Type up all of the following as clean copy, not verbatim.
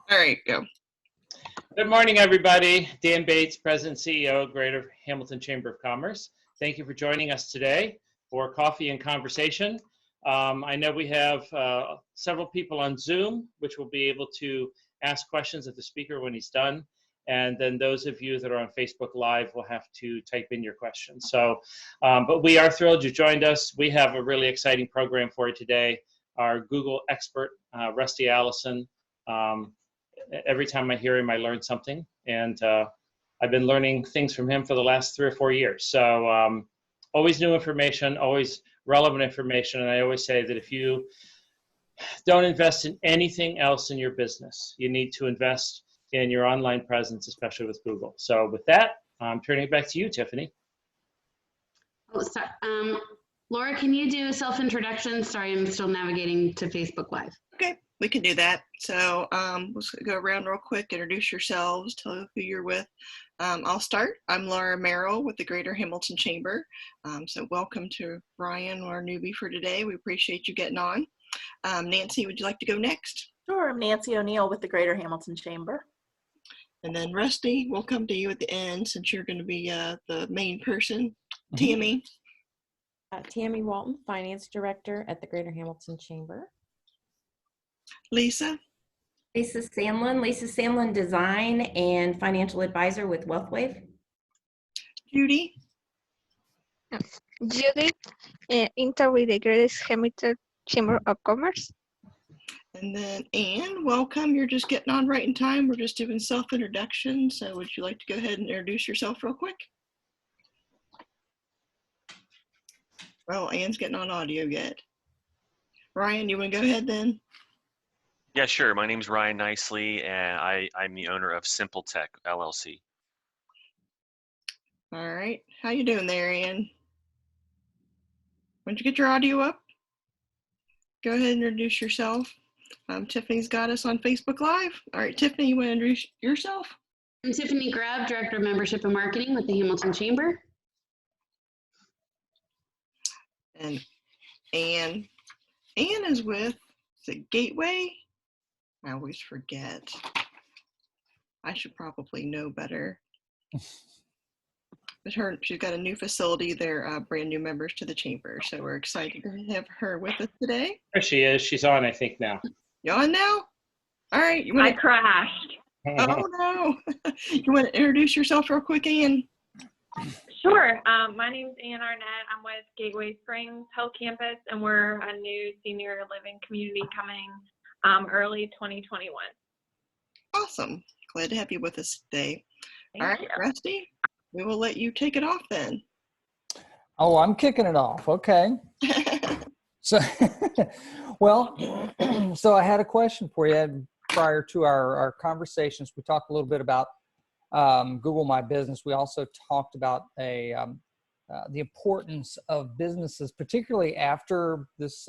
All right, go. Good morning, everybody. Dan Bates, President and CEO, Greater Hamilton Chamber of Commerce. Thank you for joining us today for Coffee and Conversation. I know we have several people on Zoom, which will be able to ask questions of the speaker when he's done. And then those of you that are on Facebook Live will have to type in your questions. So, but we are thrilled you joined us. We have a really exciting program for you today. Our Google expert, Rusty Allison. Every time I hear him, I learn something. And I've been learning things from him for the last 3 or 4 years. So always new information, always relevant information. And I always say that if you don't invest in anything else in your business, you need to invest in your online presence, especially with Google. So with that, I'm turning it back to you, Tiffany. Oh, sorry. Laura, can you do a self-introduction? Sorry, I'm still navigating to Facebook Live. Okay, we can do that. So let's go around real quick, introduce yourselves, tell who you're with. I'll start. I'm Laura Merrill with the Greater Hamilton Chamber. So welcome to Ryan, our newbie for today. We appreciate you getting on. Nancy, would you like to go next? Sure, I'm Nancy O'Neill with the Greater Hamilton Chamber. And then Rusty, we'll come to you at the end since you're going to be the main person. Tammy. Tammy Walton, Finance Director at the Greater Hamilton Chamber. Lisa. Lisa Sandlin, Design and Financial Advisor with WealthWave. Judy. Judy, intern with the Greater Hamilton Chamber of Commerce. And then Anne, welcome. You're just getting on right in time. We're just doing self-introduction. So would you like to go ahead and introduce yourself real quick? Well, Anne's getting on audio yet. Ryan, you want to go ahead then? Yeah, sure. My name's Ryan Nicely, and I'm the owner of Simple Tech, LLC. All right. How you doing there, Anne? Why don't you get your audio up? Go ahead and introduce yourself. Tiffany's got us on Facebook Live. All right, Tiffany, you want to introduce yourself? I'm Tiffany Grabb, Director of Membership and Marketing with the Hamilton Chamber. And Anne is with, is it Gateway? I always forget. I should probably know better. But she's got a new facility. They're brand new members to the chamber. So we're excited to have her with us today. There she is. She's on, I think, now. You on now? All right. I crashed. Oh, no. You want to introduce yourself real quick, Anne? Sure. My name's Ann Arnett. I'm with Gateway Springs Health Campus, and we're a new senior living community coming early 2021. Awesome. Glad to have you with us today. All right, you. Rusty, we will let you take it off then. Oh, I'm kicking it off. Okay. So, well, so I had a question for you prior to our conversations. We talked a little bit about Google My Business. We also talked about the importance of businesses, particularly after this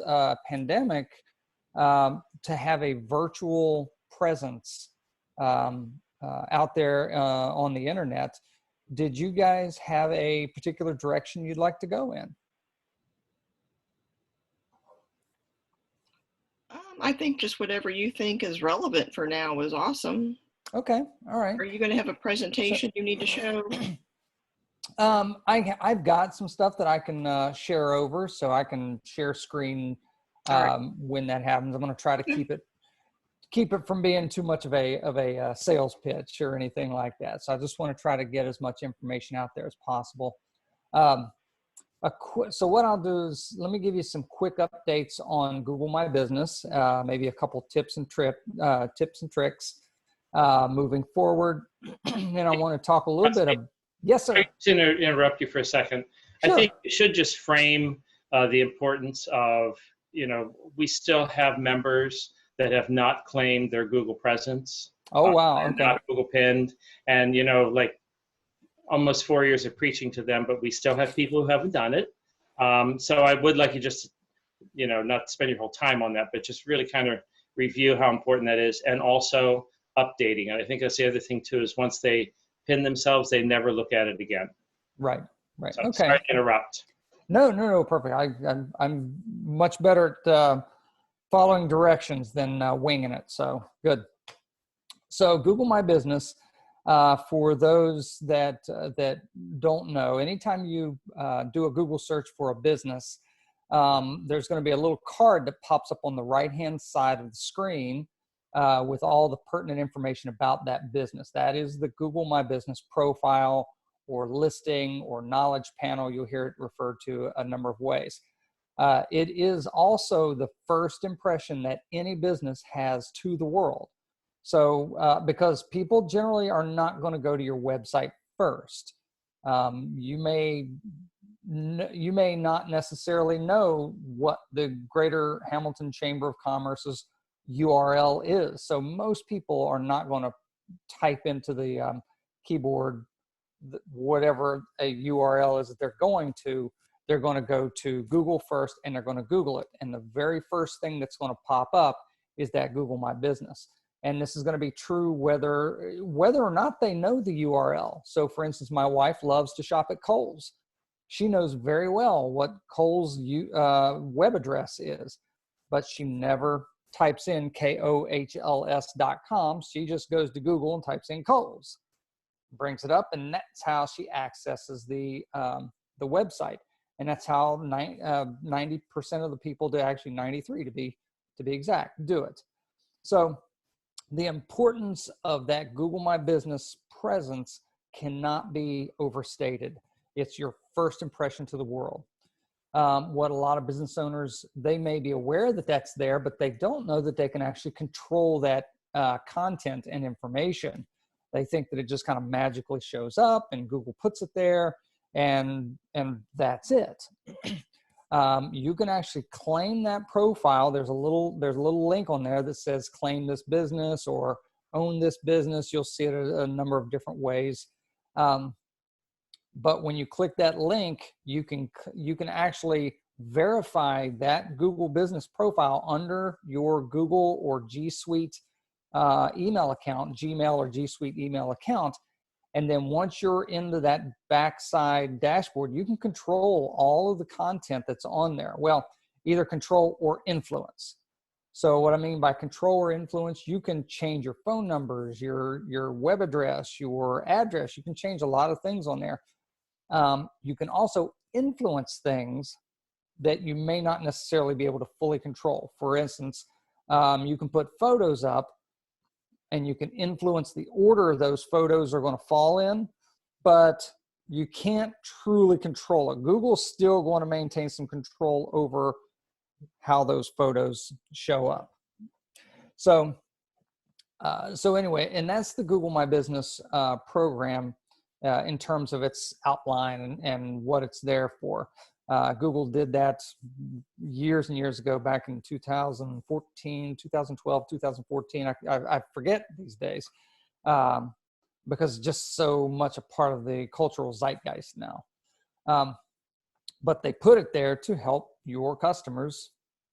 pandemic, to have a virtual presence out there on the internet. Did you guys have a particular direction you'd like to go in? I think just whatever you think is relevant for now is awesome. Okay, all right. Are you going to have a presentation you need to show? I've got some stuff that I can share over, so I can share screen when that happens. I'm going to try to keep it from being too much of a sales pitch or anything like that. So I just want to try to get as much information out there as possible. So what I'll do is let me give you some quick updates on Google My Business, maybe a couple tips and tricks moving forward. And I want to talk a little bit of, yes, sir. To interrupt you for a second. Sure. I think you should just frame the importance of, we still have members that have not claimed their Google presence. Oh, wow. Okay. Not Google pinned. And, like almost 4 years of preaching to them, but we still have people who haven't done it. So I would like you just, not spend your whole time on that, but just really kind of review how important that is, and also updating. And I think that's the other thing too, is once they pin themselves, they never look at it again. Right. So Okay. Sorry to interrupt. No, perfect. I'm much better at following directions than winging it. So good. So Google My Business, for those that don't know, anytime you do a Google search for a business, there's going to be a little card that pops up on the right-hand side of the screen with all the pertinent information about that business. That is the Google My Business profile or listing or knowledge panel. You'll hear it referred to a number of ways. It is also the first impression that any business has to the world. So because people generally are not going to go to your website first. You may not necessarily know what the Greater Hamilton Chamber of Commerce's URL is. So most people are not going to type into the keyboard whatever a URL is that they're going to. They're going to go to Google first, and they're going to Google it. And the very first thing that's going to pop up is that Google My Business. And this is going to be true whether or not they know the URL. So for instance, my wife loves to shop at Kohl's. She knows very well what Kohl's web address is, but she never types in KOHLS.com. She just goes to Google and types in Kohl's, brings it up, and that's how she accesses the website. And that's how 90% of the people, actually 93 to be exact, do it. So the importance of that Google My Business presence cannot be overstated. It's your first impression to the world. What a lot of business owners, they may be aware that that's there, but they don't know that they can actually control that content and information. They think that it just kind of magically shows up and Google puts it there, and that's it. You can actually claim that profile. There's a little link on there that says claim this business or own this business. You'll see it a number of different ways. But when you click that link, you can actually verify that Google business profile under your Google or G Suite email account, Gmail or G Suite email account. And then once you're into that backside dashboard, you can control all of the content that's on there. Well, either control or influence. So what I mean by control or influence, you can change your phone numbers, your web address, your address. You can change a lot of things on there. You can also influence things that you may not necessarily be able to fully control. For instance, you can put photos up, and you can influence the order those photos are going to fall in, but you can't truly control it. Google's still going to maintain some control over how those photos show up. So anyway, and that's the Google My Business program in terms of its outline and what it's there for. Google did that years and years ago, back in 2014, 2012, 2014. I forget these days because it's just so much a part of the cultural zeitgeist now. But they put it there to help your customers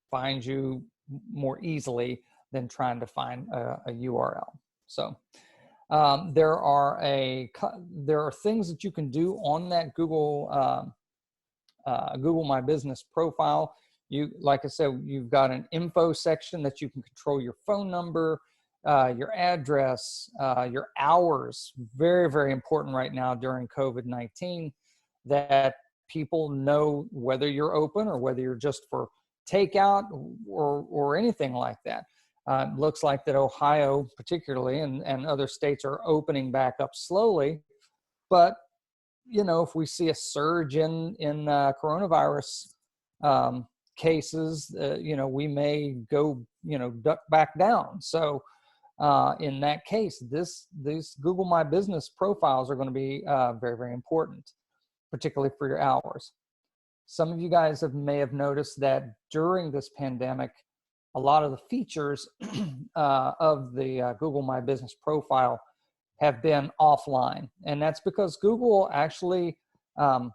find you more easily than trying to find a URL. So there are things that you can do on that Google My Business profile. Like I said, you've got an info section that you can control your phone number, your address, your hours. Very, very important right now during COVID-19 that people know whether you're open or whether you're just for takeout or anything like that. It looks like that Ohio particularly and other states are opening back up slowly, but if we see a surge in coronavirus cases, we may go, duck back down. So in that case, these Google My Business profiles are going to be very, very important, particularly for your hours. Some of you guys may have noticed that during this pandemic, a lot of the features of the Google My Business profile have been offline, and that's because Google actually they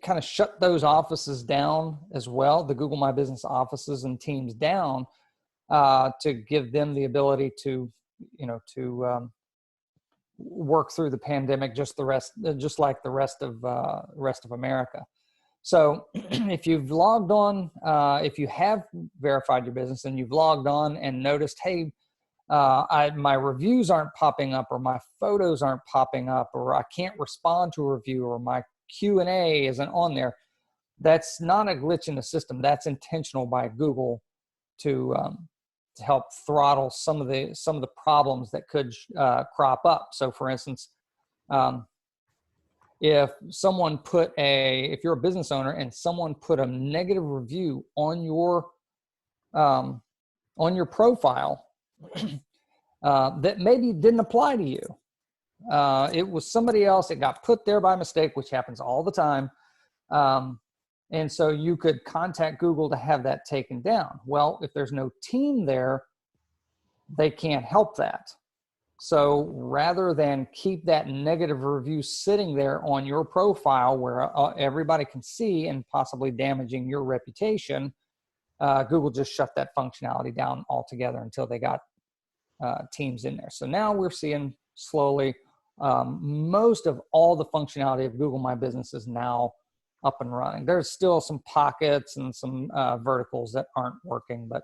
kind of shut those offices down as well, the Google My Business offices and teams down, to give them the ability to work through the pandemic just like the rest of America. So if you've logged on, if you have verified your business and you've logged on and noticed, hey, my reviews aren't popping up, or my photos aren't popping up, or I can't respond to a review, or my Q&A isn't on there, that's not a glitch in the system. That's intentional by Google to help throttle some of the problems that could crop up. So, for instance, if you're a business owner and someone put a negative review on your profile that maybe didn't apply to you, it was somebody else. It got put there by mistake, which happens all the time. And so you could contact Google to have that taken down. Well, if there's no team there, they can't help that. So rather than keep that negative review sitting there on your profile where everybody can see and possibly damaging your reputation, Google just shut that functionality down altogether until they got teams in there. So now we're seeing slowly most of all the functionality of Google My Business is now up and running. There's still some pockets and some verticals that aren't working, but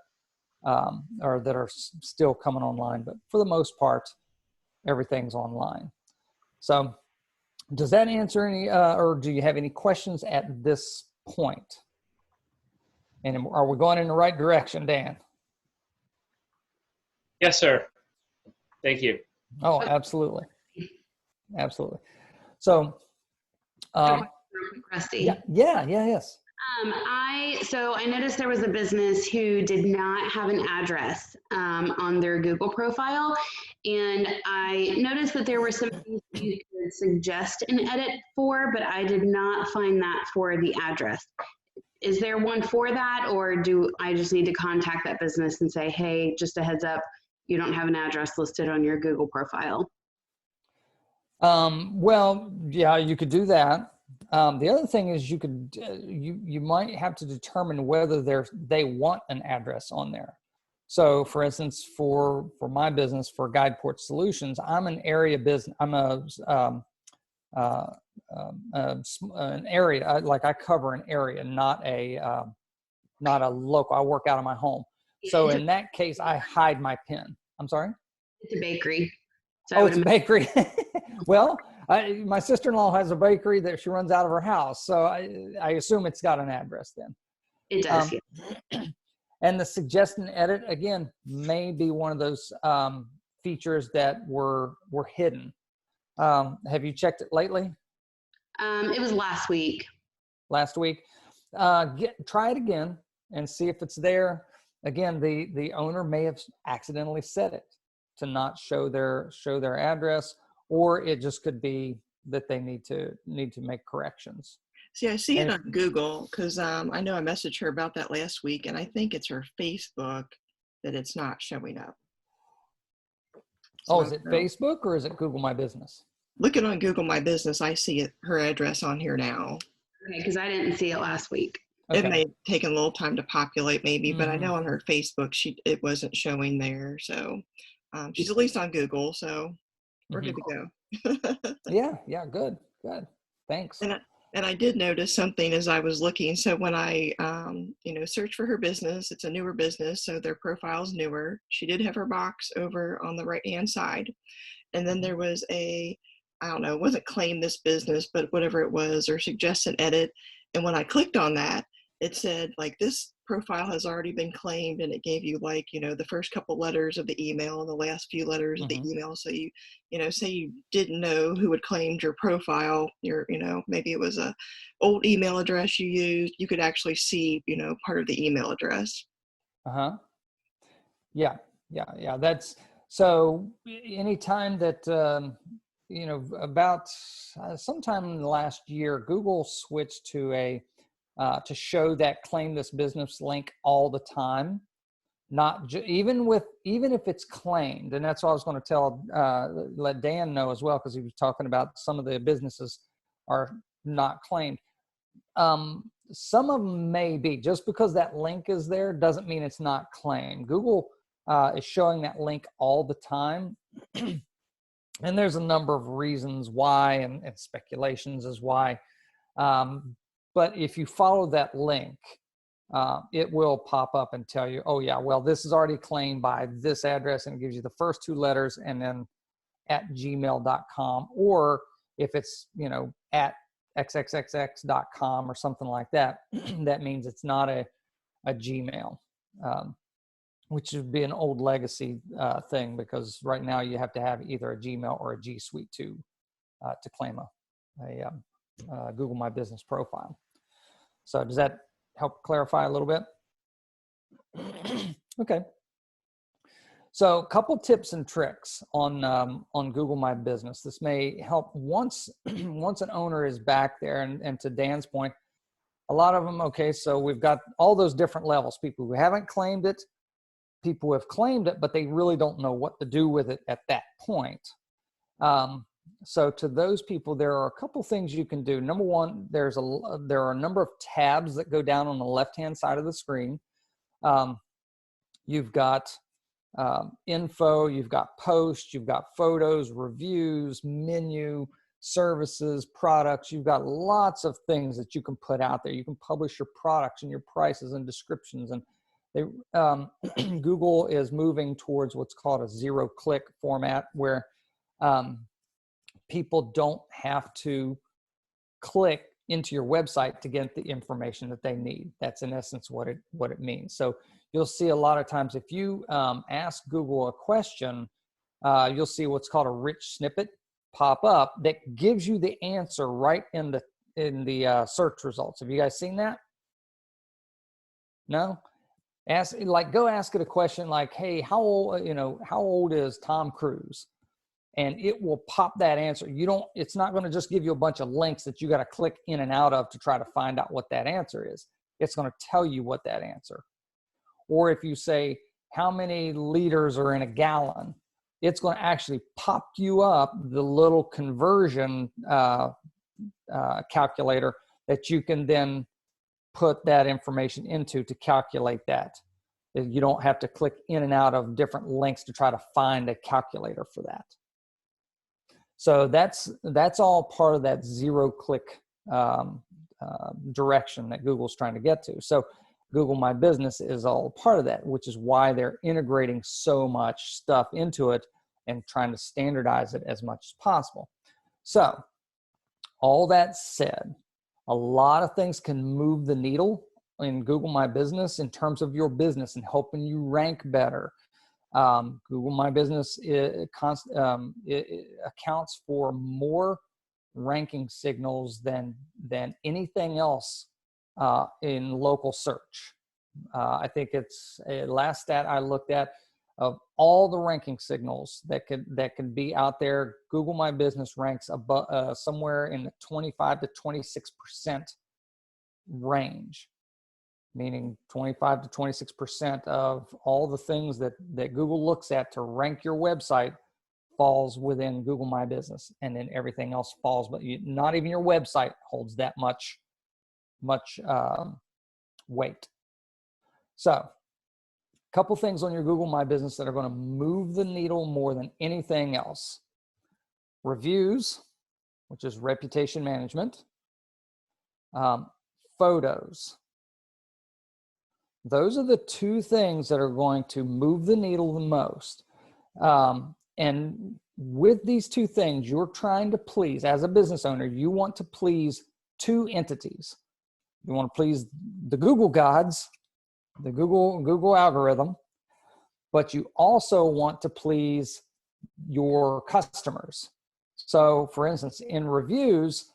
or that are still coming online. But for the most part, everything's online. So does that answer any, or do you have any questions at this point? And are we going in the right direction, Dan? Yes, sir. Thank you. Oh, absolutely. Absolutely. So, Rusty. yes. So I noticed there was a business who did not have an address on their Google profile. And I noticed that there were some things you could suggest an edit for, but I did not find that for the address. Is there one for that, or do I just need to contact that business and say, hey, just a heads up, you don't have an address listed on your Google profile? Well, yeah, you could do that. The other thing is you could, you might have to determine whether they want an address on there. So for instance, for my business, for Guideport Solutions, I'm an area business. I'm an area, like I cover an area, not a local. I work out of my home. So in that case, I hide my PIN. I'm sorry? It's a bakery. So oh, it's a bakery. Well, my sister-in-law has a bakery that she runs out of her house. So I assume it's got an address then. It does, yeah. And the suggest and edit, again, may be one of those features that were hidden. Have you checked it lately? It was last week. Last week. Try it again and see if it's there. Again, the owner may have accidentally set it to not show their address, or it just could be that they need to make corrections. See, I see it on Google because I know I messaged her about that last week, and I think it's her Facebook that it's not showing up. So is it Facebook or is it Google My Business? Looking on Google My Business, I see her address on here now. Okay, because I didn't see it last week. Okay. It may have taken a little time to populate maybe, but I know on her Facebook, it wasn't showing there. So she's at least on Google, so we're good to go. Yeah, good. Thanks. And I did notice something as I was looking. So when I, searched for her business, it's a newer business, so their profile's newer. She did have her box over on the right-hand side. And then there was it wasn't claim this business, but whatever it was, or suggest an edit. And when I clicked on that, it said like this profile has already been claimed, and it gave you like, the first couple letters of the email and the last few letters of the email. So you say you didn't know who had claimed your profile, maybe it was a old email address you used, you could actually see, part of the email address. Yeah. That's so anytime that, about sometime in the last year, Google switched to to show that claim this business link all the time, not even if it's claimed. And that's what I was going to let Dan know as well, because he was talking about some of the businesses are not claimed. Some of them may be. Just because that link is there doesn't mean it's not claimed. Google is showing that link all the time. And there's a number of reasons why, and speculations as why. But if you follow that link, it will pop up and tell you, oh yeah, well, this is already claimed by this address, and it gives you the first 2 letters and then at gmail.com, or if it's, you know, at xxxx.com or something like that, that means it's not a Gmail, which would be an old legacy thing, because right now you have to have either a Gmail or a G Suite to claim a Google My Business profile. So does that help clarify a little bit? Okay. So a couple tips and tricks on Google My Business. This may help once an owner is back there, and to Dan's point, a lot of them, okay, so we've got all those different levels, people who haven't claimed it, people who have claimed it, but they really don't know what to do with it at that point. So to those people, there are a couple things you can do. Number one, there are a number of tabs that go down on the left-hand side of the screen. You've got info, you've got posts, you've got photos, reviews, menu, services, products. You've got lots of things that you can put out there. You can publish your products and your prices and descriptions. And Google is moving towards what's called a zero-click format, where people don't have to click into your website to get the information that they need. That's in essence what it means. So you'll see a lot of times if you ask Google a question, you'll see what's called a rich snippet pop up that gives you the answer right in the search results. Have you guys seen that? No? Go ask it a question like, hey, how old is Tom Cruise? And it will pop that answer. It's not going to just give you a bunch of links that you got to click in and out of to try to find out what that answer is. It's going to tell you what that answer. Or if you say, how many liters are in a gallon? It's going to actually pop you up the little conversion calculator that you can then put that information into to calculate that. You don't have to click in and out of different links to try to find a calculator for that. So that's all part of that zero-click direction that Google's trying to get to. So Google My Business is all part of that, which is why they're integrating so much stuff into it and trying to standardize it as much as possible. So all that said, a lot of things can move the needle in Google My Business in terms of your business and helping you rank better. Google My Business it accounts for more ranking signals than anything else in local search. I think it's last stat I looked at, of all the ranking signals that can be out there, Google My Business ranks above somewhere in the 25 to 26% range. Meaning 25 to 26% of all the things that Google looks at to rank your website falls within Google My Business, and then everything else falls. But not even your website holds that much weight. So a couple things on your Google My Business that are going to move the needle more than anything else. Reviews, which is reputation management. Photos. Those are the two things that are going to move the needle the most. And with these two things, you're trying to please, as a business owner, you want to please two entities. You want to please the Google gods, the Google algorithm, but you also want to please your customers. So for instance, in reviews,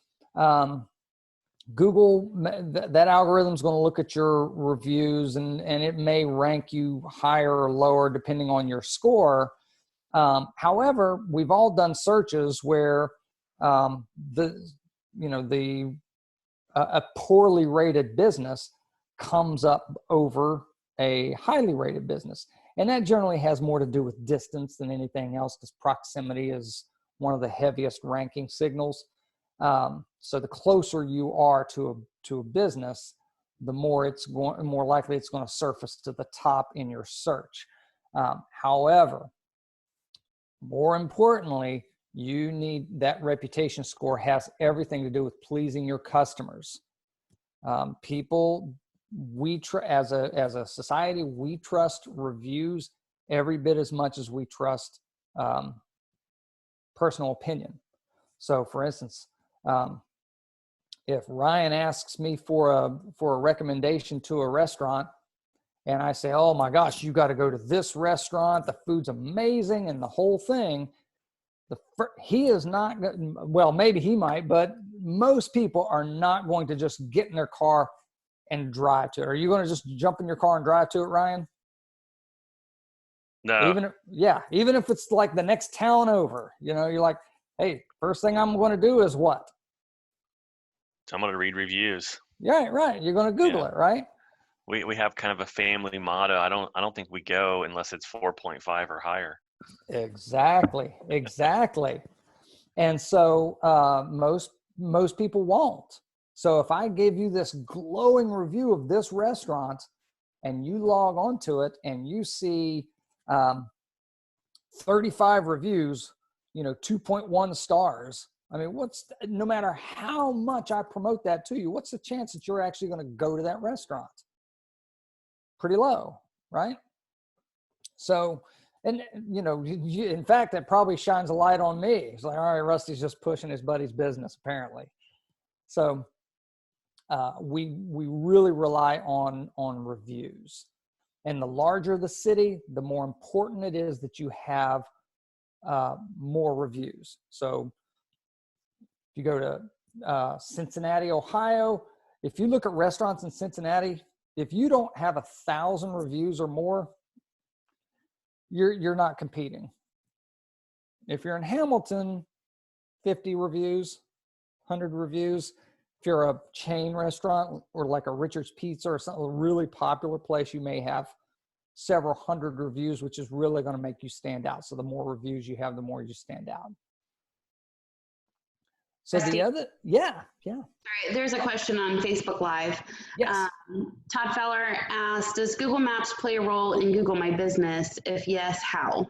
Google, that algorithm is going to look at your reviews and it may rank you higher or lower depending on your score. However, we've all done searches where a poorly rated business comes up over a highly rated business. And that generally has more to do with distance than anything else, because proximity is one of the heaviest ranking signals. So the closer you are to a business, the more likely it's going to surface to the top in your search. However, more importantly, you need that reputation score has everything to do with pleasing your customers. People, as a society, we trust reviews every bit as much as we trust personal opinion. So, for instance, if Ryan asks me for a recommendation to a restaurant, and I say, "Oh my gosh, you got to go to this restaurant. The food's amazing," and the whole thing, he is not. Well, maybe he might, but most people are not going to just get in their car and drive to it. Are you going to just jump in your car and drive to it, Ryan? No. Even if it's like the next town over, you're like, hey, first thing I'm going to do is what? I'm going to read reviews. Yeah, right. You're going to Google it, right? We have kind of a family motto. I don't think we go unless it's 4.5 or higher. Exactly. And so most people won't. So if I give you this glowing review of this restaurant and you log onto it and you see 35 reviews, 2.1 stars. I mean, no matter how much I promote that to you, what's the chance that you're actually going to go to that restaurant? Pretty low, right? So, and in fact, that probably shines a light on me. It's like, all right, Rusty's just pushing his buddy's business, apparently. So we really rely on reviews. And the larger the city, the more important it is that you have more reviews. So if you go to Cincinnati, Ohio, if you look at restaurants in Cincinnati, if you don't have 1,000 reviews or more, you're not competing. If you're in Hamilton, 50 reviews, 100 reviews. If you're a chain restaurant or like a Richard's Pizza or something, a really popular place, you may have several hundred reviews, which is really going to make you stand out. So the more reviews you have, the more you stand out. So the other, yeah. Sorry, there's a question on Facebook Live. Yes. Todd Feller asked, does Google Maps play a role in Google My Business? If yes, how?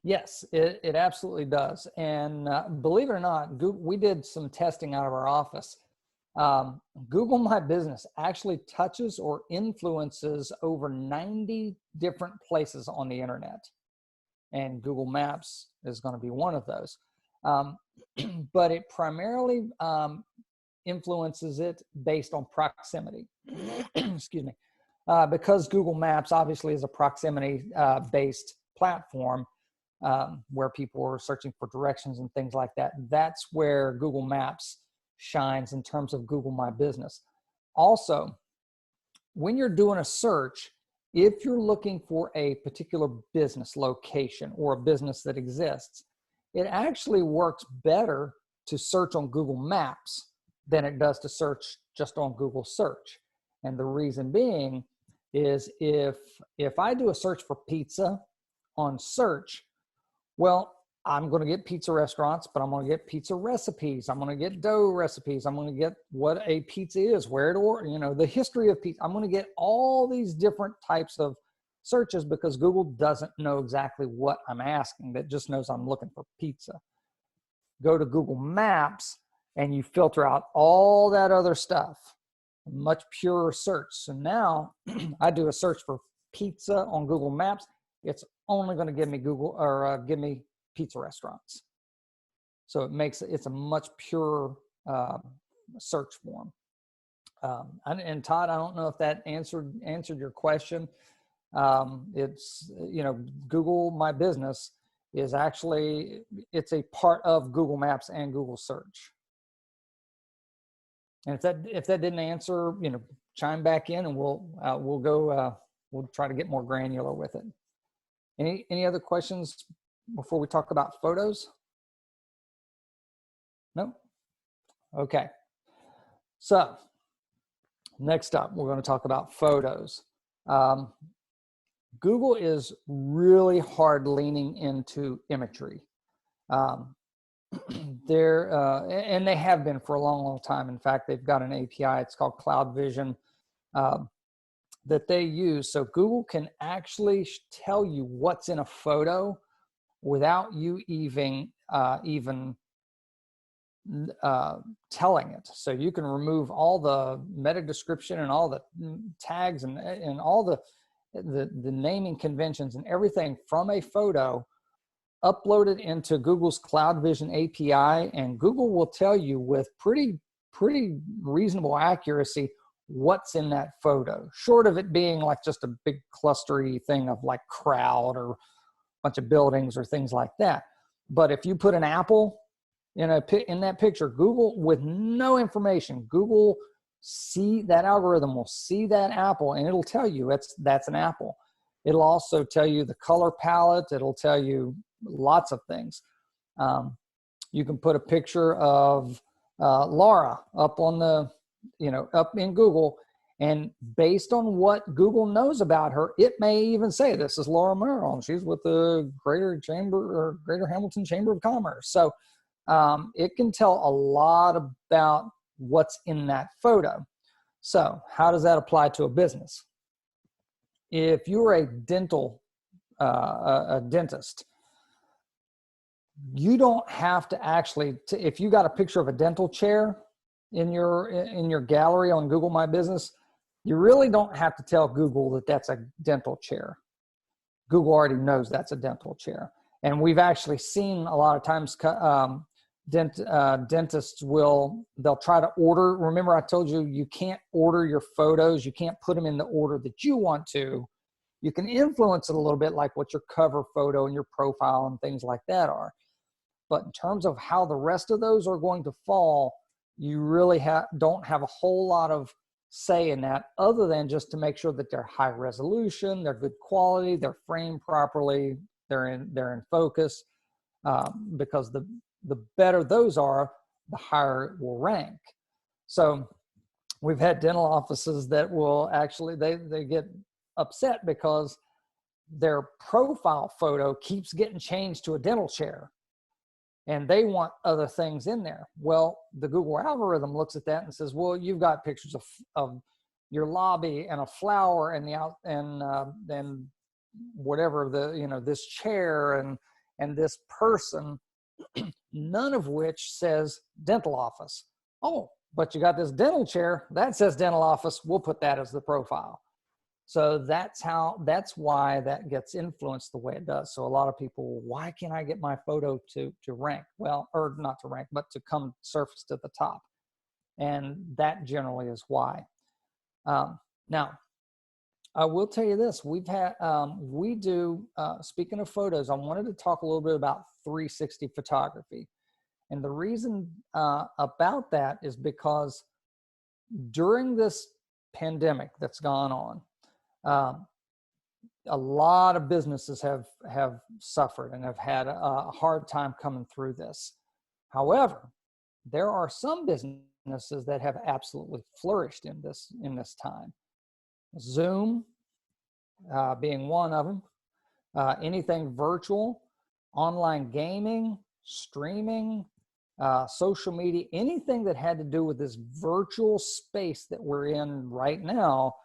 Yes, it absolutely does. And believe it or not, we did some testing out of our office. Google My Business actually touches or influences over 90 different places on the internet. And Google Maps is going to be one of those. But it primarily influences it based on proximity. Excuse me. Because Google Maps obviously is a proximity based platform where people are searching for directions and things like that. That's where Google Maps shines in terms of Google My Business. Also, when you're doing a search, if you're looking for a particular business location or a business that exists, it actually works better to search on Google Maps than it does to search just on Google Search. And the reason being is if I do a search for pizza on search, well, I'm going to get pizza restaurants, but I'm going to get pizza recipes. I'm going to get dough recipes. I'm going to get what a pizza is, where it order, the history of pizza. I'm going to get all these different types of searches because Google doesn't know exactly what I'm asking. That just knows I'm looking for pizza. Go to Google Maps and you filter out all that other stuff. Much purer search. So now I do a search for pizza on Google Maps. It's only going to give me give me pizza restaurants. So it's a much purer search form. And Todd, I don't know if that answered your question. It's, Google My Business is actually, it's a part of Google Maps and Google Search. And if that didn't answer, chime back in and we'll try to get more granular with it. Any other questions before we talk about photos? No? Okay. So next up, we're going to talk about photos. Google is really hard leaning into imagery. And they have been for a long, long time. In fact, they've got an API, it's called Cloud Vision, that they use. So Google can actually tell you what's in a photo without you even telling it. So you can remove all the meta description and all the tags and all the naming conventions and everything from a photo, upload it into Google's Cloud Vision API, and Google will tell you with pretty reasonable accuracy what's in that photo, short of it being like just a big clustery thing of like crowd or a bunch of buildings or things like that. But if you put an apple in that picture, Google, with no information, Google that algorithm will see that apple and it'll tell you that's an apple. It'll also tell you the color palette. It'll tell you lots of things. You can put a picture of Laura up on the, up in Google, and based on what Google knows about her, it may even say this is Laura Merrill and she's with the Greater Hamilton Chamber of Commerce. So it can tell a lot about what's in that photo. So how does that apply to a business? If you're a dentist, you don't have to actually, if you got a picture of a dental chair in your gallery on Google My Business, you really don't have to tell Google that that's a dental chair. Google already knows that's a dental chair. And we've actually seen a lot of times dentists they'll try to order. Remember I told you, you can't order your photos. You can't put them in the order that you want to. You can influence it a little bit, like what your cover photo and your profile and things like that are. But in terms of how the rest of those are going to fall, you really don't have a whole lot of say in that, other than just to make sure that they're high resolution, they're good quality, they're framed properly, they're in focus, because the better those are, the higher it will rank. So we've had dental offices that will actually, they get upset because their profile photo keeps getting changed to a dental chair and they want other things in there. Well, the Google algorithm looks at that and says, well, you've got pictures of your lobby and a flower and then whatever this chair and this person, none of which says dental office. Oh, but you got this dental chair that says dental office. We'll put that as the profile. So that's why that gets influenced the way it does. So a lot of people, why can't I get my photo to rank? Well, or not to rank, but to come surface to the top. And that generally is why. Now, I will tell you this, speaking of photos, I wanted to talk a little bit about 360 photography. And the reason about that is because during this pandemic that's gone on, a lot of businesses have suffered and have had a hard time coming through this. However, there are some businesses that have absolutely flourished in this time. Zoom being one of them, anything virtual, online gaming, streaming, social media, anything that had to do with this virtual space that we're in right now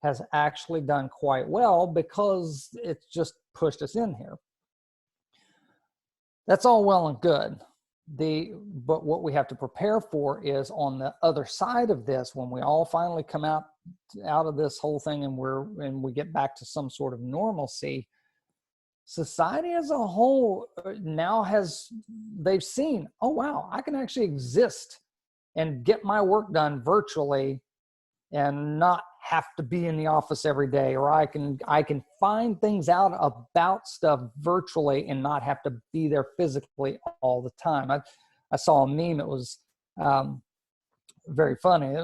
has actually done quite well because it's just pushed us in here. That's all well and good. But what we have to prepare for is on the other side of this, when we all finally come out of this whole thing and we get back to some sort of normalcy, society as a whole now they've seen, oh wow, I can actually exist and get my work done virtually and not have to be in the office every day, or I can find things out about stuff virtually and not have to be there physically all the time. I saw a meme. It was very funny,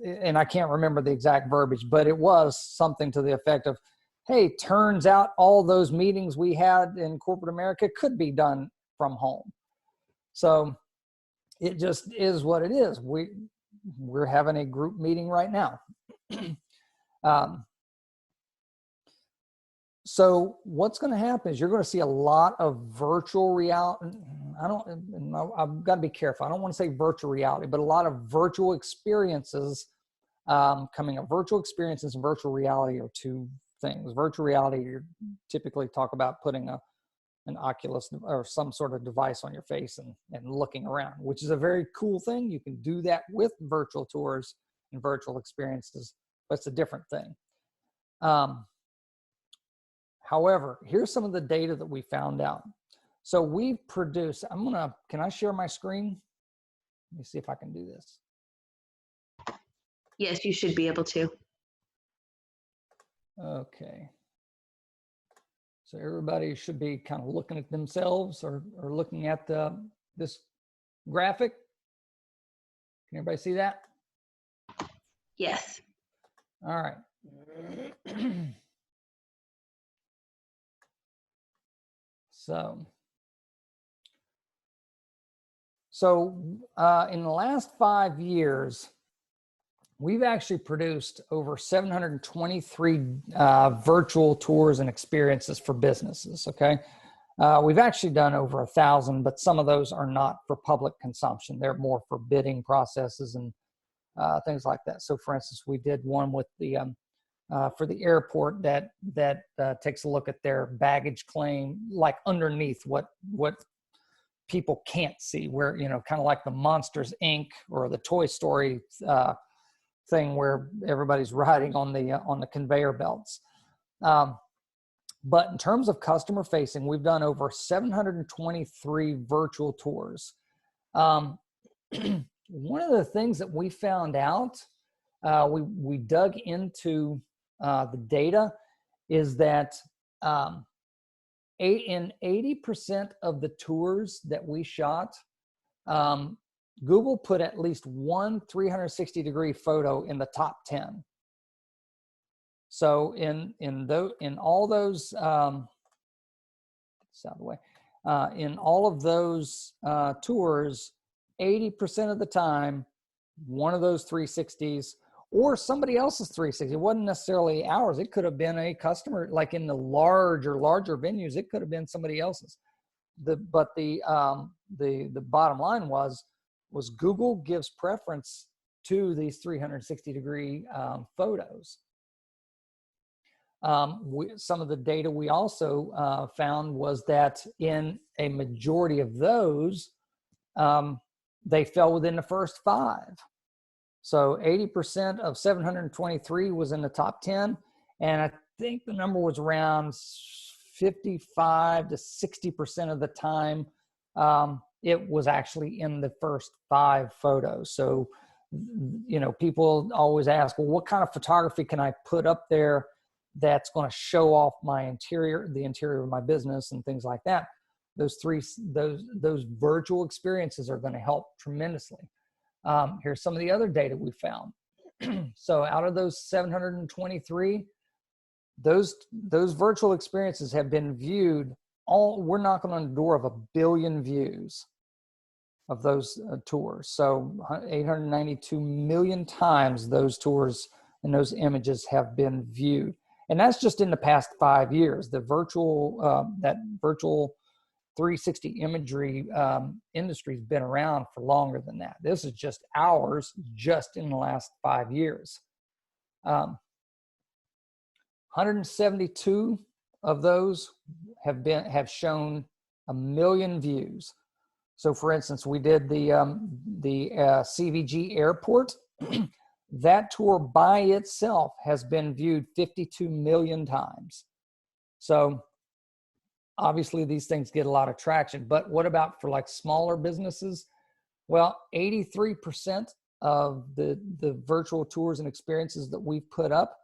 and I can't remember the exact verbiage, but it was something to the effect of, hey, turns out all those meetings we had in corporate America could be done from home. So it just is what it is. We're having a group meeting right now. So what's going to happen is you're going to see a lot of virtual reality. I've got to be careful. I don't want to say virtual reality, but a lot of virtual experiences coming up. Virtual experiences and virtual reality are two things. Virtual reality, you typically talk about putting an Oculus or some sort of device on your face and looking around, which is a very cool thing. You can do that with virtual tours and virtual experiences, but it's a different thing. However, here's some of the data that we found out. So we've produced, can I share my screen? Let me see if I can do this. Yes, you should be able to. Okay. So everybody should be kind of looking at themselves or looking at this graphic. Can everybody see that? Yes. All right. So in the last 5 years, we've actually produced over 723 virtual tours and experiences for businesses, okay? We've actually done over 1,000, but some of those are not for public consumption. They're more for bidding processes and things like that. So for instance, we did one with the, for the airport that takes a look at their baggage claim, like underneath what people can't see, where, you know, kind of like the Monsters, Inc. or the Toy Story thing where everybody's riding on the conveyor belts. But in terms of customer facing, we've done over 723 virtual tours. One of the things that we found out, we dug into the data, is that in 80% of the tours that we shot, Google put at least one 360-degree photo in the top 10. So in all those, out of the way, in all of those tours, 80% of the time, one of those 360s or somebody else's 360. It wasn't necessarily ours. It could have been a customer, like in the larger venues. It could have been somebody else's. But the bottom line was Google gives preference to these 360-degree photos. Some of the data we also found was that in a majority of those, they fell within the first 5. So 80% of 723 was in the top 10. And I think the number was around 55 to 60% of the time, it was actually in the first 5 photos. So, you know, people always ask, well, what kind of photography can I put up there that's going to show off my interior, the interior of my business and things like that? Those virtual experiences are going to help tremendously. Here's some of the other data we found. So out of those 723, those virtual experiences have been viewed. We're knocking on the door of 1 billion views of those tours. So 892 million times those tours and those images have been viewed. And that's just in the past 5 years. The that virtual 360 imagery industry has been around for longer than that. This is just ours, just in the last 5 years. 172 of those have shown 1 million views. So, for instance, we did the CVG airport. That tour by itself has been viewed 52 million times. So obviously these things get a lot of traction, but what about for like smaller businesses? Well, 83% of the virtual tours and experiences that we've put up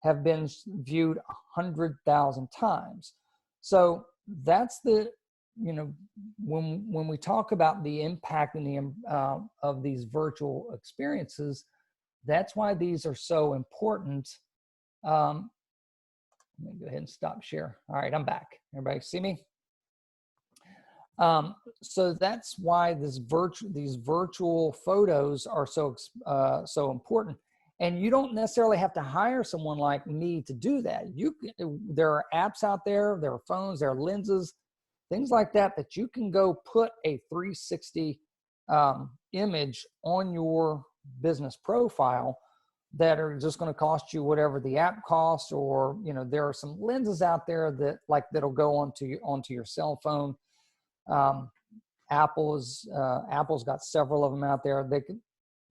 have been viewed 100,000 times. So that's the, you know, when we talk about the impact and the of these virtual experiences, that's why these are so important. Let me go ahead and stop share. All right, I'm back. Everybody see me? So that's why these virtual photos are so important. And you don't necessarily have to hire someone like me to do that. There are apps out there, there are phones, there are lenses, things like that you can go put a 360 image on your business profile that are just going to cost you whatever the app costs, or, you know, there are some lenses out there that that'll go onto your cell phone. Apple's got several of them out there. They can,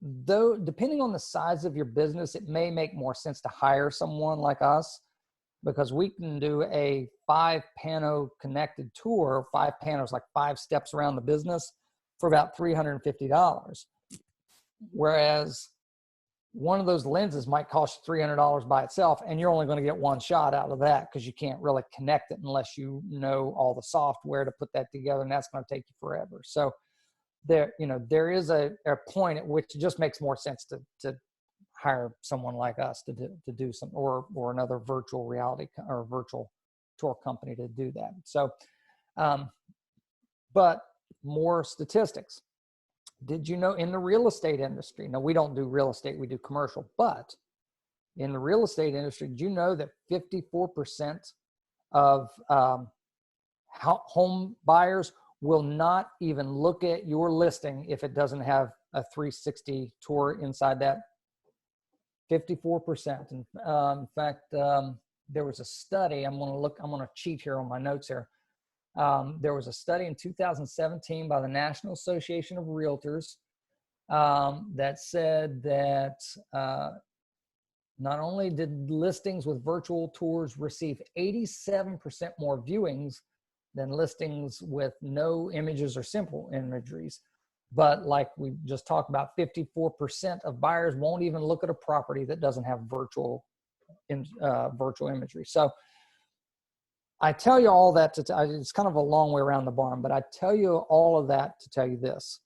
though, depending on the size of your business, it may make more sense to hire someone like us, because we can do a 5-pano connected tour. 5 panos, like 5 steps around the business, for about $350. Whereas one of those lenses might cost you $300 by itself, and you're only going to get one shot out of that, because you can't really connect it unless you know all the software to put that together, and that's going to take you forever. So there, you know, there is a point at which it just makes more sense to hire someone like us to do some, or another virtual reality or virtual tour company to do that. So, but more statistics. Did you know in the real estate industry, now we don't do real estate, we do commercial, but in the real estate industry, did you know that 54% of home buyers will not even look at your listing if it doesn't have a 360 tour inside that? 54%. In fact, there was a study, I'm going to cheat here on my notes here. There was a study in 2017 by the National Association of Realtors that said that not only did listings with virtual tours receive 87% more viewings than listings with no images or simple imageries, but like we just talked about, 54% of buyers won't even look at a property that doesn't have virtual imagery. So I tell you all that it's kind of a long way around the barn, but I tell you all of that to tell you this: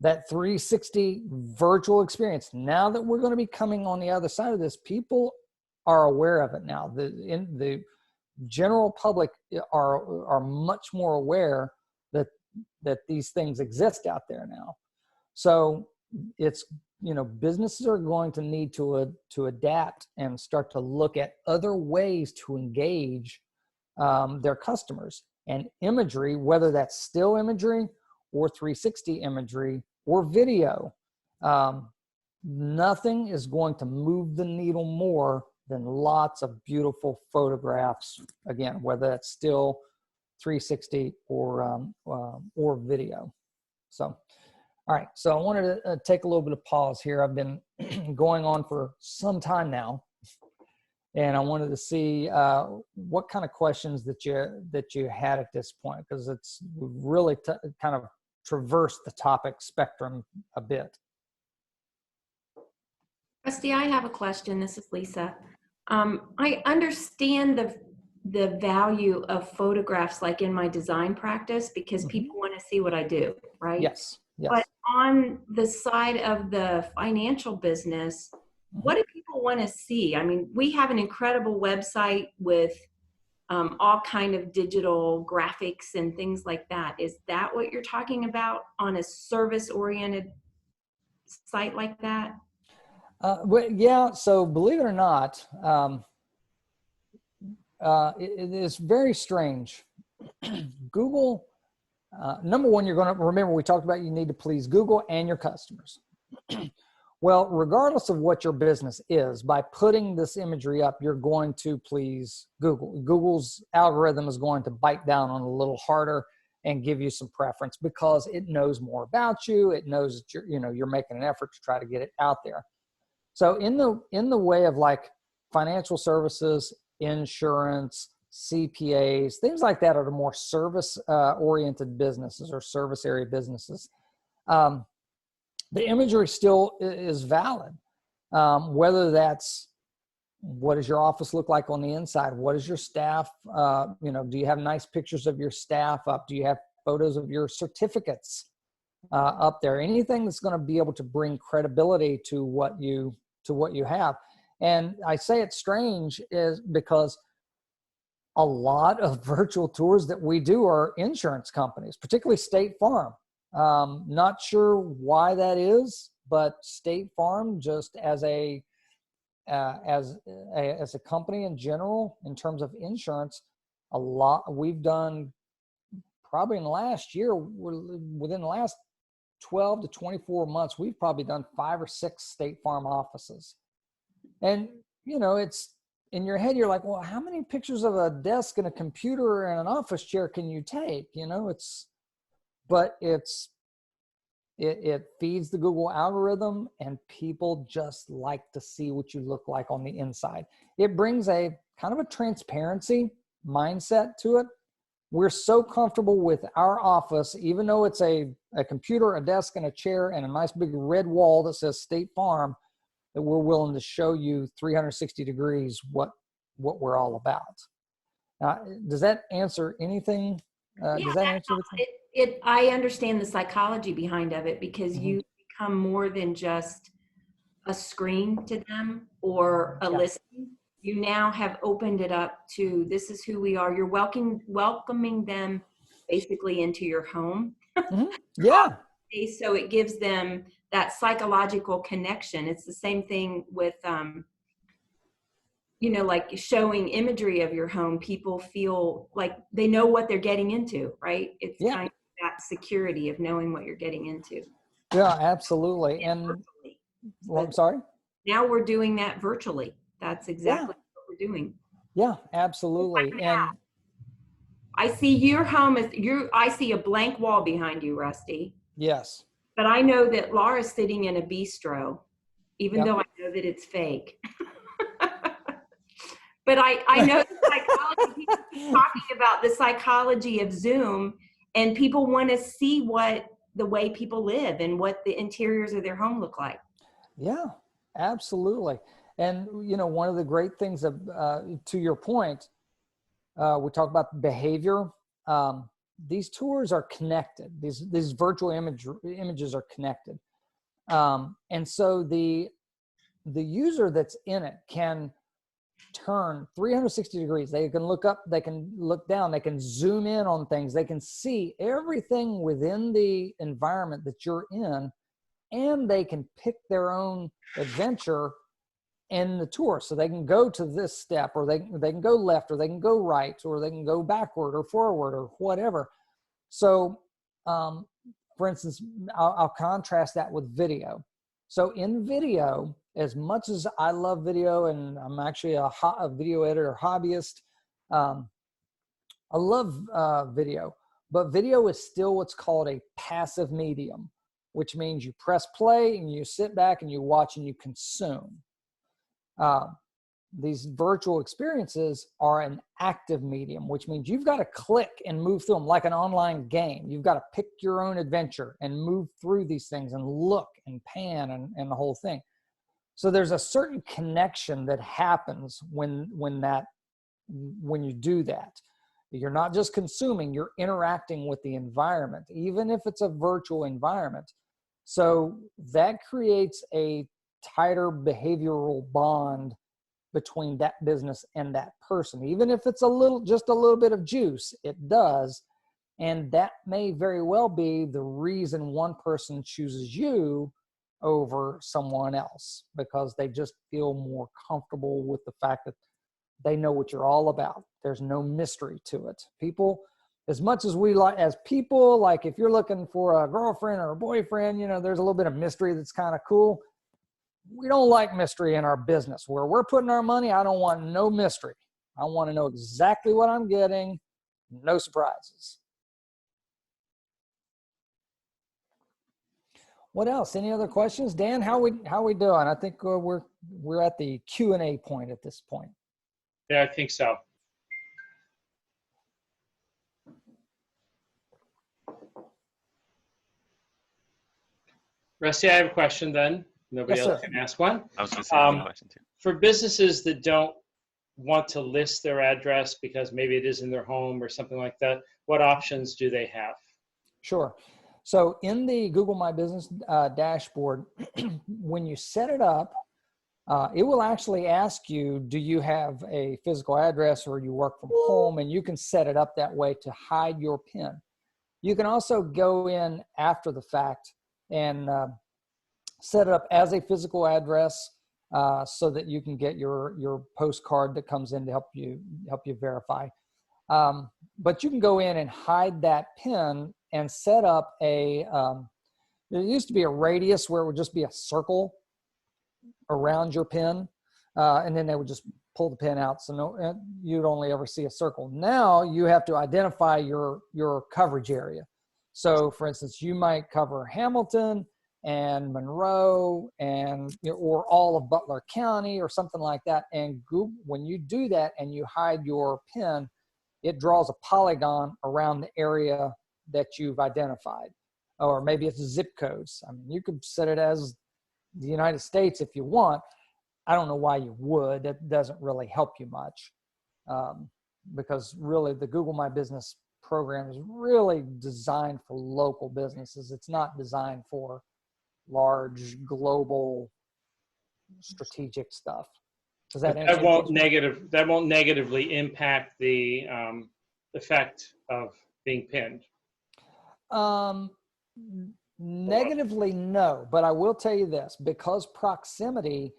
that 360 virtual experience, now that we're going to be coming on the other side of this, people are aware of it now. The general public are much more aware that these things exist out there now. So it's, you know, businesses are going to need to adapt and start to look at other ways to engage their customers. And imagery, whether that's still imagery or 360 imagery or video, nothing is going to move the needle more than lots of beautiful photographs. Again, whether that's still 360 or video. So. All right, so I wanted to take a little bit of pause here. I've been going on for some time now, and I wanted to see what kind of questions that you had at this point, because we've really kind of traversed the topic spectrum a bit. Rusty, I have a question. This is Lisa. I understand the value of photographs, like in my design practice, because people want to see what I do, right? Yes. Yes. But on the side of the financial business, what do people want to see? I mean, we have an incredible website with all kind of digital graphics and things like that. Is that what you're talking about on a service-oriented site like that? Well, yeah. So believe it or not, it is very strange. Google. Number one, you're going to remember we talked about you need to please Google and your customers. Well, regardless of what your business is, by putting this imagery up, you're going to please Google. Google's algorithm is going to bite down on it a little harder and give you some preference, because it knows more about you. It knows that you're making an effort to try to get it out there. So in the way of like financial services, insurance, CPAs, things like that are the more service oriented businesses or service area businesses. The imagery still is valid. Whether that's, what does your office look like on the inside? What is your staff? Do you have nice pictures of your staff up? Do you have photos of your certificates up there? Anything that's going to be able to bring credibility to what you have. And I say it's strange is because a lot of virtual tours that we do are insurance companies, particularly State Farm. Not sure why that is, but State Farm, just as a company in general, in terms of insurance, we've done probably in the last year, within the last 12 to 24 months, we've probably done 5 or 6 State Farm offices. And, you know, it's in your head, you're like, well, how many pictures of a desk and a computer and an office chair can you take? You know, it feeds the Google algorithm, and people just like to see what you look like on the inside. It brings a kind of a transparency mindset to it. We're so comfortable with our office, even though it's a computer, a desk, and a chair, and a nice big red wall that says State Farm, that we're willing to show you 360 degrees what we're all about. Does that answer anything? Does that answer the question? I understand the psychology behind of it, because you become more than just a screen to them or a listing. You now have opened it up to, this is who we are. You're welcoming them basically into your home. Yeah. So it gives them that psychological connection. It's the same thing with, you know, like showing imagery of your home. People feel like they know what they're getting into, right? It's kind of that security of knowing what you're getting into. Yeah, absolutely. And well, I'm sorry? Now we're doing that virtually. That's exactly what we're doing. Yeah, absolutely. And I see your home as I see a blank wall behind you, Rusty. Yes. But I know that Laura's sitting in a bistro, even though I know that it's fake. But I know the psychology, people keep talking about the psychology of Zoom, and people want to see the way people live and what the interiors of their home look like. Yeah, absolutely. And, you know, one of the great things to your point, we talk about behavior. These tours are connected. These virtual images are connected. And so the user that's in it can turn 360 degrees. They can look up, they can look down, they can zoom in on things. They can see everything within the environment that you're in, and they can pick their own adventure in the tour. So they can go to this step, or they can go left, or they can go right, or they can go backward or forward or whatever. So for instance, I'll contrast that with video. So in video, as much as I love video, and I'm actually a video editor hobbyist, I love video, but video is still what's called a passive medium, which means you press play and you sit back and you watch and you consume. These virtual experiences are an active medium, which means you've got to click and move through them like an online game. You've got to pick your own adventure and move through these things and look and pan and the whole thing. So there's a certain connection that happens when you do that. You're not just consuming, you're interacting with the environment, even if it's a virtual environment. So that creates a tighter behavioral bond between that business and that person. Even if it's just a little bit of juice, it does. And that may very well be the reason one person chooses you over someone else, because they just feel more comfortable with the fact that they know what you're all about. There's no mystery to it. People, as much as we like, as people, like if you're looking for a girlfriend or a boyfriend, you know, there's a little bit of mystery that's kind of cool. We don't like mystery in our business. Where we're putting our money, I don't want no mystery. I want to know exactly what I'm getting, no surprises. What else? Any other questions? Dan, how we doing? I think we're at the Q&A point at this point. Yeah, I think so. Rusty, I have a question then. Nobody else can ask one. I was going to say I have a question too. For businesses that don't want to list their address because maybe it is in their home or something like that, what options do they have? Sure. So in the Google My Business dashboard, when you set it up, it will actually ask you, do you have a physical address or you work from home? And you can set it up that way to hide your PIN. You can also go in after the fact and set it up as a physical address so that you can get your postcard that comes in to help you verify. But you can go in and hide that PIN and set up a there used to be a radius where it would just be a circle around your pin, and then they would just pull the pin out, so you'd only ever see a circle. Now you have to identify your coverage area. So for instance, you might cover Hamilton and Monroe and or all of Butler County or something like that. And Google, when you do that and you hide your pin, it draws a polygon around the area that you've identified. Or maybe it's zip codes. I mean, you could set it as the United States if you want. I don't know why you would. It doesn't really help you much, because really the Google My Business program is really designed for local businesses. It's not designed for large global strategic stuff. Does that answer? That won't negatively impact the effect of being pinned. Negatively, no, but I will tell you this: because proximity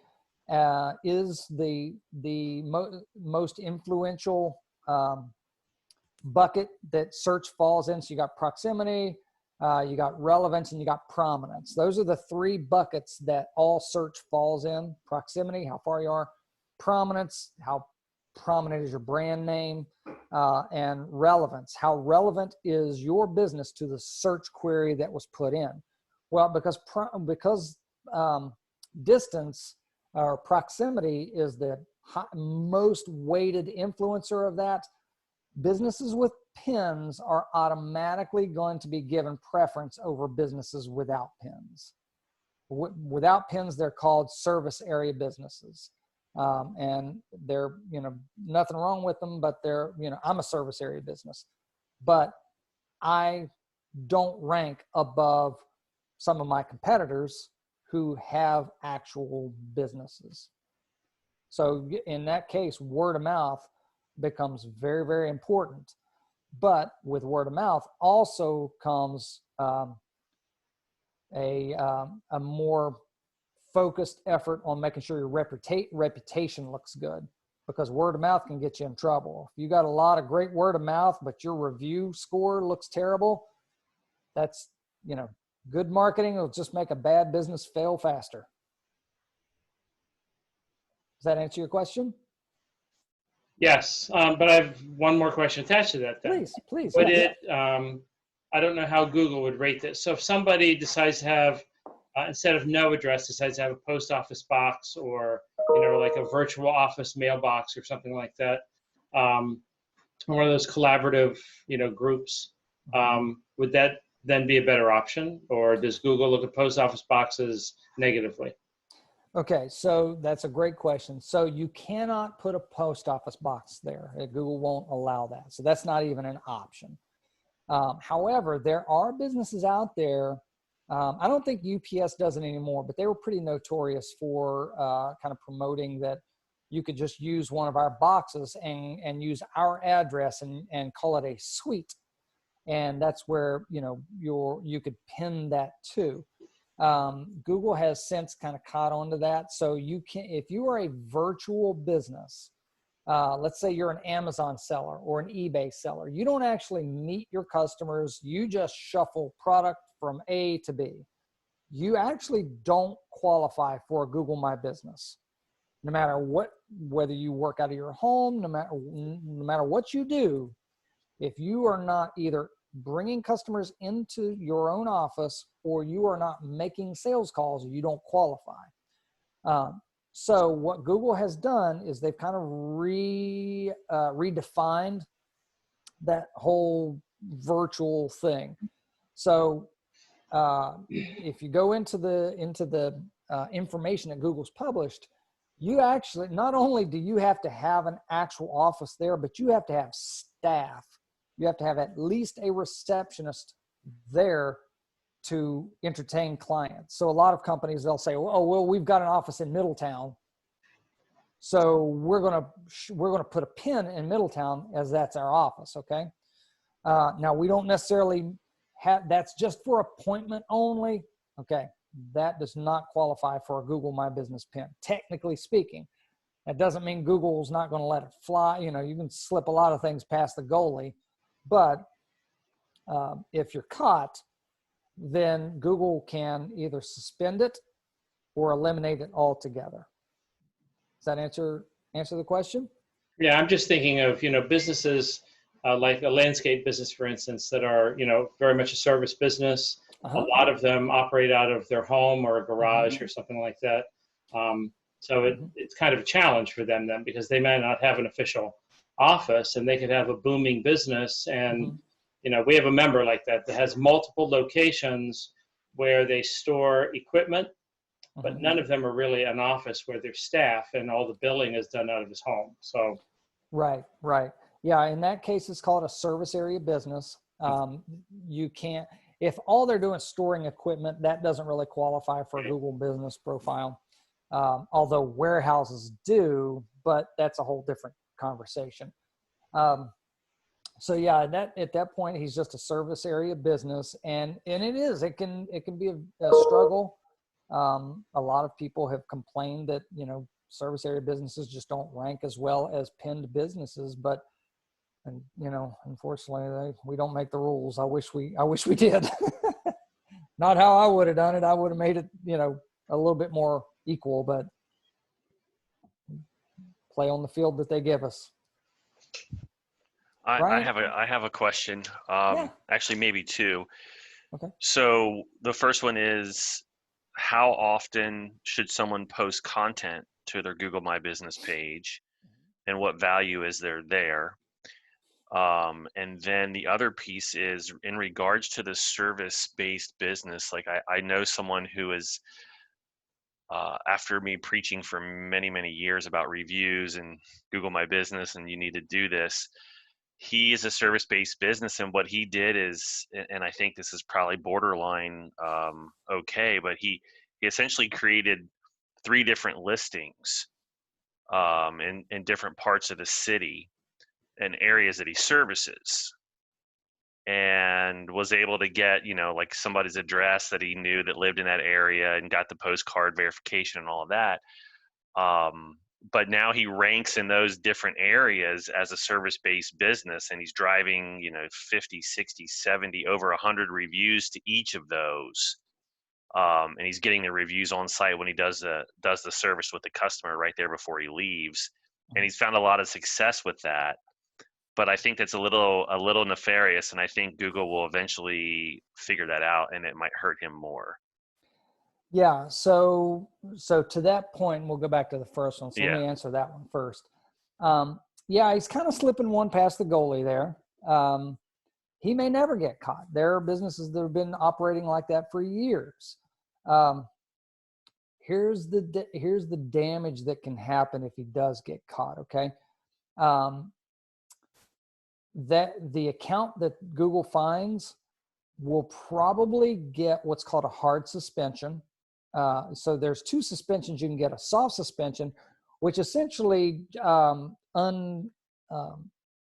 is the most influential bucket that search falls in. So you got proximity, you got relevance, and you got prominence. Those are the three buckets that all search falls in: proximity, how far you are; prominence, how prominent is your brand name; and relevance, how relevant is your business to the search query that was put in. Well, because distance or proximity is the most weighted influencer of that, businesses with pins are automatically going to be given preference over businesses without pins. Without pins, they're called service area businesses. And they're, nothing wrong with them, but they're, I'm a service area business, but I don't rank above some of my competitors who have actual businesses. So in that case, word of mouth becomes very, very important. But with word of mouth also comes a more focused effort on making sure your reputation looks good, because word of mouth can get you in trouble. If you got a lot of great word of mouth, but your review score looks terrible, that's, good marketing will just make a bad business fail faster. Does that answer your question? Yes, but I have one more question attached to that then. Please. Would it, I don't know how Google would rate this. So if somebody decides to have, instead of no address, decides to have a post office box or, like a virtual office mailbox or something like that, one of those collaborative, groups, would that then be a better option? Or does Google look at post office boxes negatively? Okay, so that's a great question. So you cannot put a post office box there. Google won't allow that. So that's not even an option. However, there are businesses out there. I don't think UPS does it anymore, but they were pretty notorious for kind of promoting that you could just use one of our boxes and use our address and call it a suite. And that's where, you could pin that to. Google has since kind of caught on to that. So you can, if you are a virtual business, let's say you're an Amazon seller or an eBay seller, you don't actually meet your customers. You just shuffle product from A to B. You actually don't qualify for a Google My Business. No matter whether you work out of your home, no matter what you do, if you are not either bringing customers into your own office or you are not making sales calls, you don't qualify. So what Google has done is they've kind of redefined that whole virtual thing. So if you go into the information that Google's published, you actually, not only do you have to have an actual office there, but you have to have staff. You have to have at least a receptionist there to entertain clients. So a lot of companies, they'll say, oh, well, we've got an office in Middletown, so we're gonna put a pin in Middletown as that's our office, okay? Now, we don't necessarily have, that's just for appointment only, okay? That does not qualify for a Google My Business pin, technically speaking. That doesn't mean Google's not gonna let it fly. You can slip a lot of things past the goalie, but if you're caught, then Google can either suspend it or eliminate it altogether. Does that answer the question? Yeah, I'm just thinking of, businesses like a landscape business, for instance, that are, very much a service business. A lot of them operate out of their home or a garage or something like that. So it's kind of a challenge for them then, because they may not have an official office, and they could have a booming business. And, we have a member like that has multiple locations where they store equipment, but none of them are really an office where there's staff, and all the billing is done out of his home. So. Right. Yeah, in that case, it's called a service area business. You can't, if all they're doing is storing equipment, that doesn't really qualify for a Google business profile. Although warehouses do, but that's a whole different conversation. So yeah, at that point, he's just a service area business, and it can be a struggle. A lot of people have complained that, service area businesses just don't rank as well as pinned businesses, but, unfortunately we don't make the rules. I wish we did. Not how I would have done it. I would have made it, a little bit more equal, but play on the field that they give us. I have a question. Actually, maybe two. Okay. So the first one is, how often should someone post content to their Google My Business page, and what value is there? And then the other piece is in regards to the service-based business. Like I know someone who is, after me preaching for many, many years about reviews and Google My Business, and you need to do this, he is a service-based business, and what he did is, and I think this is probably borderline okay, but he essentially created 3 different listings in different parts of the city and areas that he services, and was able to get, like somebody's address that he knew that lived in that area, and got the postcard verification and all of that. But now he ranks in those different areas as a service-based business, and he's driving, 50, 60, 70, over 100 reviews to each of those. And he's getting the reviews on site when he does the service with the customer right there before he leaves. And he's found a lot of success with that. But I think that's a little nefarious, and I think Google will eventually figure that out, and it might hurt him more. Yeah. So to that point, we'll go back to the first one. So Yeah. let me answer that one first. Yeah, he's kind of slipping one past the goalie there. He may never get caught. There are businesses that have been operating like that for years. Here's the damage that can happen if he does get caught. Okay. That the account that Google finds will probably get what's called a hard suspension. So there's 2 suspensions you can get: a soft suspension, which essentially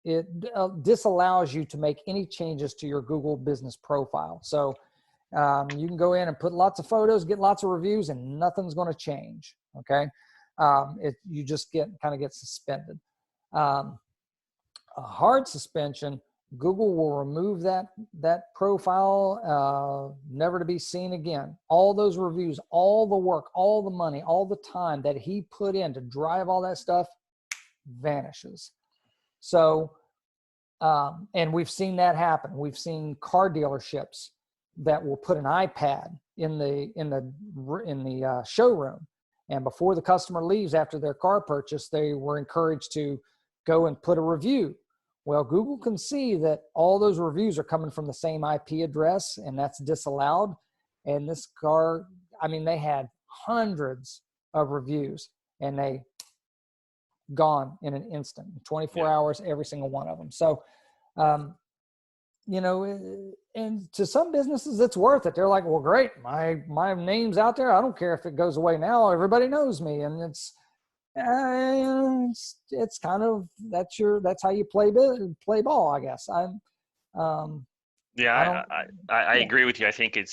it disallows you to make any changes to your Google business profile. So you can go in and put lots of photos, get lots of reviews, and nothing's going to change. Okay, you just get suspended. A hard suspension, Google will remove that profile, never to be seen again. All those reviews, all the work, all the money, all the time that he put in to drive all that stuff vanishes. So, and we've seen that happen. We've seen car dealerships that will put an iPad in the showroom, and before the customer leaves after their car purchase, they were encouraged to go and put a review. Well, Google can see that all those reviews are coming from the same IP address, and that's disallowed. And this car, they had hundreds of reviews, and they gone in an instant, 24 hours, every single one of them. So, and to some businesses, it's worth it. They're like, well, great, my name's out there. I don't care if it goes away now. Everybody knows me, and it's kind of, that's how you play ball, I guess. I agree with you. I think it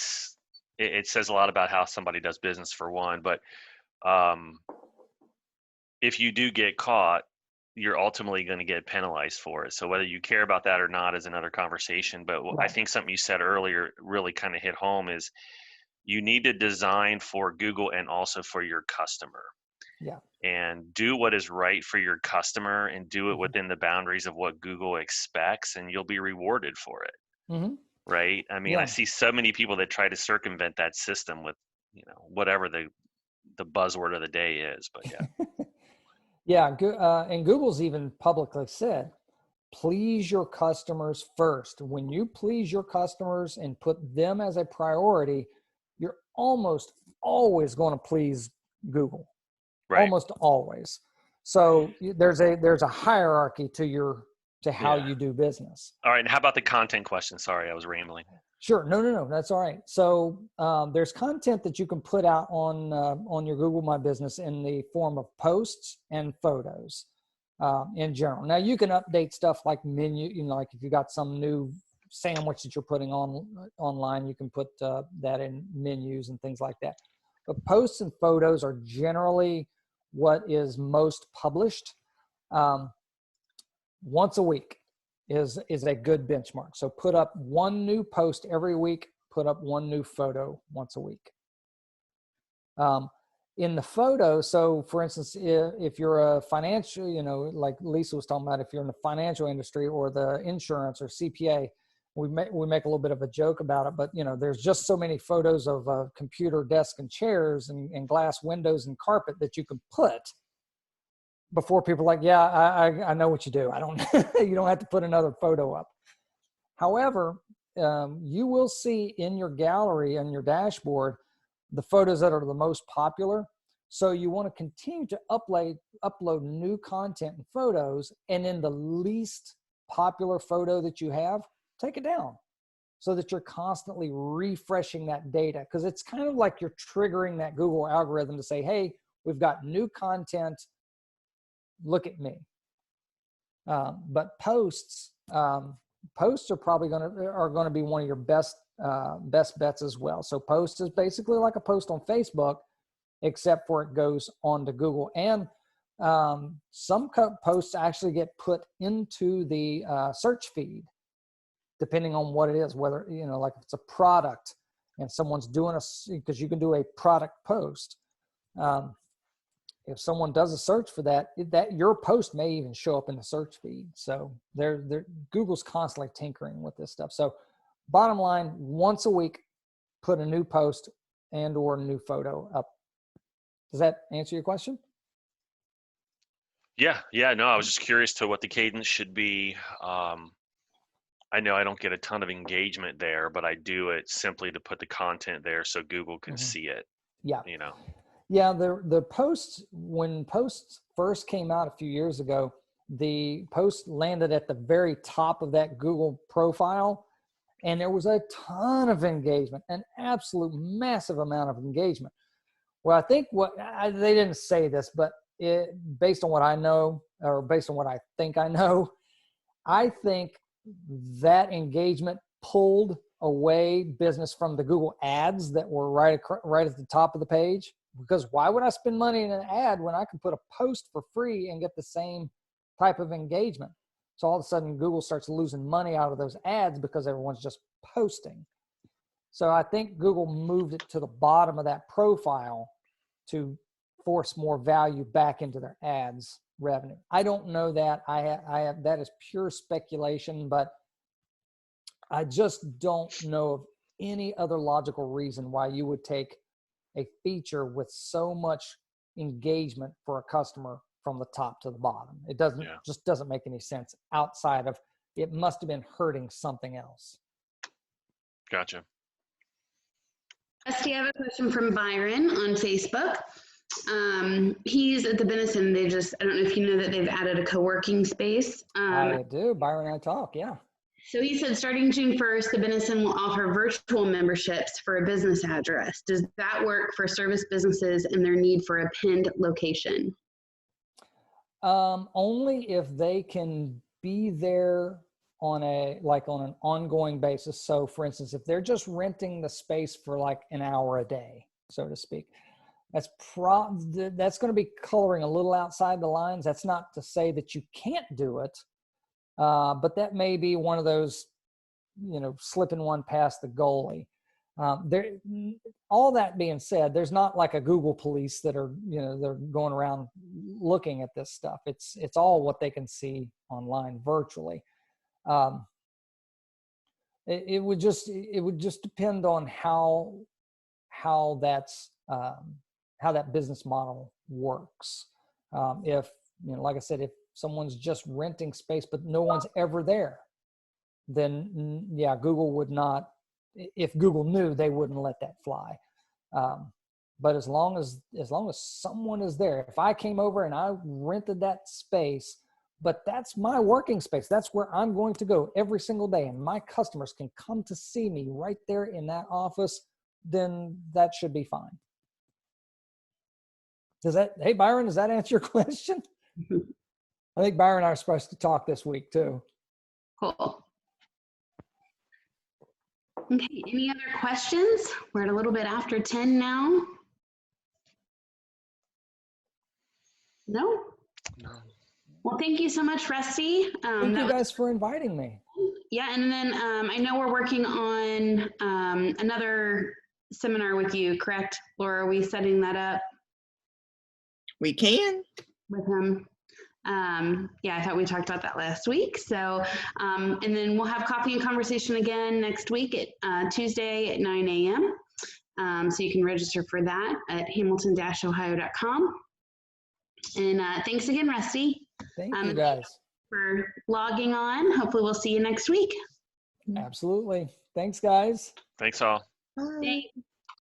says a lot about how somebody does business, for one, but if you do get caught, you're ultimately going to get penalized for it. So whether you care about that or not is another conversation. But I think something you said earlier really kind of hit home is you need to design for Google and also for your customer. Yeah. And do what is right for your customer and do it within the boundaries of what Google expects, and you'll be rewarded for it. Right? I mean, I see so many people that try to circumvent that system with, whatever the buzzword of the day is. But yeah. And Google's even publicly said, please your customers first. When you please your customers and put them as a priority, you're almost always going to please Google. Right. Almost always. So there's a hierarchy to how you do business. All right. And how about the content question? Sorry, I was rambling. Sure. No. That's all right. So there's content that you can put out on your Google My Business in the form of posts and photos in general. Now you can update stuff like menu, like if you got some new sandwich that you're putting online, you can put that in menus and things like that. But posts and photos are generally what is most published. Once a week is a good benchmark. So put up one new post every week, put up one new photo once a week. In the photo, so for instance, if you're a financial, like Lisa was talking about, if you're in the financial industry or the insurance or CPA, we make a little bit of a joke about it, but there's just so many photos of computer desk and chairs and glass windows and carpet that you can put before people are like, yeah, I know what you do. I don't, you don't have to put another photo up. However, you will see in your gallery and your dashboard the photos that are the most popular. So you want to continue to upload new content and photos, and in the least popular photo that you have, take it down so that you're constantly refreshing that data, because it's kind of like you're triggering that Google algorithm to say, hey, we've got new content, look at me. But posts are probably going to be one of your best bets as well. So post is basically like a post on Facebook, except for it goes on to Google. And some posts actually get put into the search feed, depending on what it is, whether, like if it's a product and someone's doing because you can do a product post. If someone does a search for that your post may even show up in the search feed. So Google's constantly tinkering with this stuff. So bottom line, once a week, put a new post and or new photo up. Does that answer your question? Yeah. No, I was just curious to what the cadence should be. I know I don't get a ton of engagement there, but I do it simply to put the content there so Google can see it. Yeah. Yeah, the posts, when posts first came out a few years ago, the post landed at the very top of that Google profile, and there was a ton of engagement, an absolute massive amount of engagement. Well, I think they didn't say this, but based on what I know, or based on what I think I know, I think that engagement pulled away business from the Google ads that were right at the top of the page. Because why would I spend money in an ad when I can put a post for free and get the same type of engagement? So all of a sudden Google starts losing money out of those ads because everyone's just posting. So I think Google moved it to the bottom of that profile to force more value back into their ads revenue. I don't know that. That is pure speculation, but I just don't know of any other logical reason why you would take a feature with so much engagement for a customer from the top to the bottom. It just doesn't make any sense outside of it must have been hurting something else. Gotcha. Rusty, I have a question from Byron on Facebook. He's at the Benison. I don't know if you know that they've added a co-working space. I do. Byron and I talk, yeah. So he said starting June 1st, the Benison will offer virtual memberships for a business address. Does that work for service businesses and their need for a pinned location? Only if they can be there on an ongoing basis. So for instance, if they're just renting the space for like an hour a day, so to speak, That's that's going to be coloring a little outside the lines. That's not to say that you can't do it, but that may be one of those, slipping one past the goalie. All that being said, there's not like a Google police that are, they're going around looking at this stuff. It's all what they can see online virtually. It would just depend on how that business model works. If, like I said, if someone's just renting space but no one's ever there, then yeah, Google would not. If Google knew, they wouldn't let that fly. But as long as someone is there, if I came over and I rented that space, but that's my working space, that's where I'm going to go every single day, and my customers can come to see me right there in that office, then that should be fine. Hey, Byron, does that answer your question? I think Byron and I are supposed to talk this week too. Cool. Okay, any other questions? We're at a little bit after 10 now. No? No. Well, thank you so much, Rusty. Thank you guys for inviting me. Yeah, and then I know we're working on another seminar with you, correct, Laura? Are we setting that up? We can. With him. Yeah, I thought we talked about that last week. So, and then we'll have coffee and conversation again next week at Tuesday at 9 a.m. So you can register for that at hamilton-ohio.com. And thanks again, Rusty. Thank you guys for logging on. Hopefully we'll see you next week. Absolutely. Thanks, guys. Thanks all. Bye. Thanks.